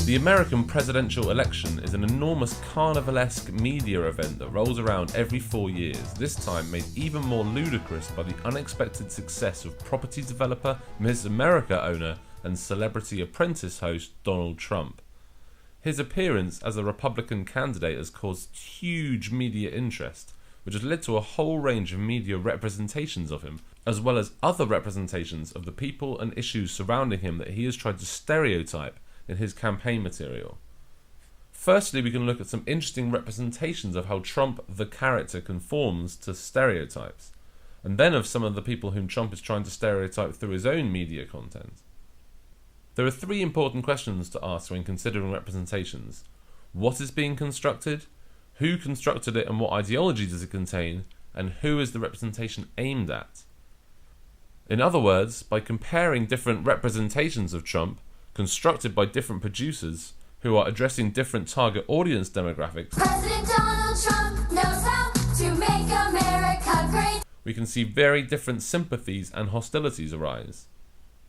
The American presidential election is an enormous carnivalesque media event that rolls around every 4 years, this time made even more ludicrous by the unexpected success of property developer, Miss America owner, and celebrity apprentice host Donald Trump. His appearance as a Republican candidate has caused huge media interest, which has led to a whole range of media representations of him, as well as other representations of the people and issues surrounding him that he has tried to stereotype in his campaign material. Firstly, we can look at some interesting representations of how Trump, the character, conforms to stereotypes, and then of some of the people whom Trump is trying to stereotype through his own media content. There are 3 important questions to ask when considering representations. What is being constructed? Who constructed it and what ideology does it contain? And who is the representation aimed at? In other words, by comparing different representations of Trump, constructed by different producers who are addressing different target audience demographics, President Donald Trump knows how to make America great. We can see very different sympathies and hostilities arise.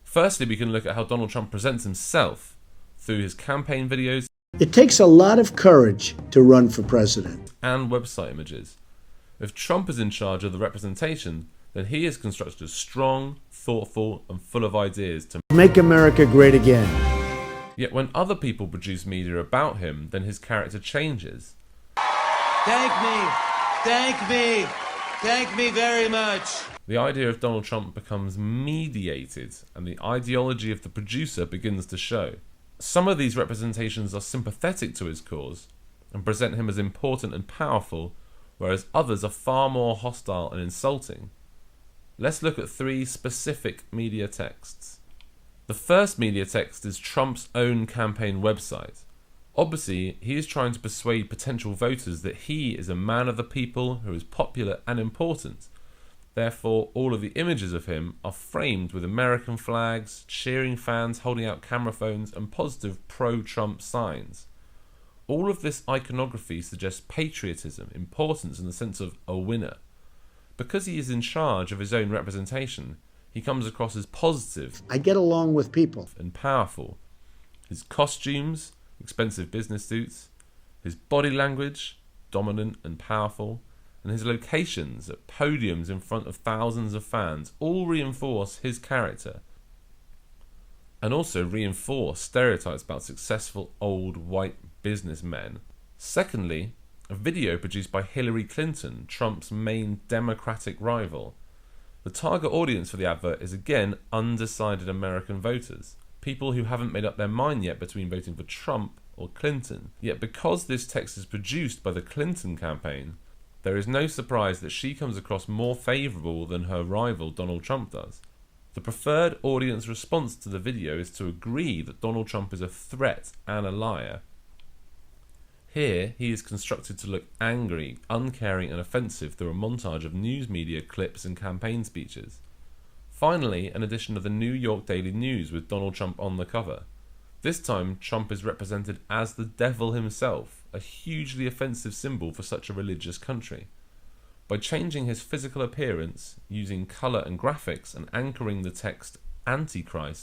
Firstly, we can look at how Donald Trump presents himself through his campaign videos. It takes a lot of courage to run for president. And website images. If Trump is in charge of the representation, then he is constructed as strong, thoughtful, and full of ideas to make America great again. Yet when other people produce media about him, then his character changes. Thank me very much. The idea of Donald Trump becomes mediated, and the ideology of the producer begins to show. Some of these representations are sympathetic to his cause and present him as important and powerful, whereas others are far more hostile and insulting. Let's look at 3 specific media texts. The first media text is Trump's own campaign website. Obviously, he is trying to persuade potential voters that he is a man of the people who is popular and important. Therefore, all of the images of him are framed with American flags, cheering fans holding out camera phones, and positive pro-Trump signs. All of this iconography suggests patriotism, importance, and the sense of a winner. Because he is in charge of his own representation, he comes across as positive. I get along with people. And powerful. His costumes, expensive business suits, his body language, dominant and powerful, and his locations at podiums in front of thousands of fans all reinforce his character, and also reinforce stereotypes about successful old white businessmen. Secondly, a video produced by Hillary Clinton, Trump's main Democratic rival. The target audience for the advert is again undecided American voters, people who haven't made up their mind yet between voting for Trump or Clinton. Yet because this text is produced by the Clinton campaign, there is no surprise that she comes across more favourable than her rival Donald Trump does. The preferred audience response to the video is to agree that Donald Trump is a threat and a liar. Here, he is constructed to look angry, uncaring and offensive through a montage of news media clips and campaign speeches. Finally, an edition of the New York Daily News with Donald Trump on the cover. This time, Trump is represented as the devil himself, a hugely offensive symbol for such a religious country. By changing his physical appearance, using colour and graphics, and anchoring the text Antichrist,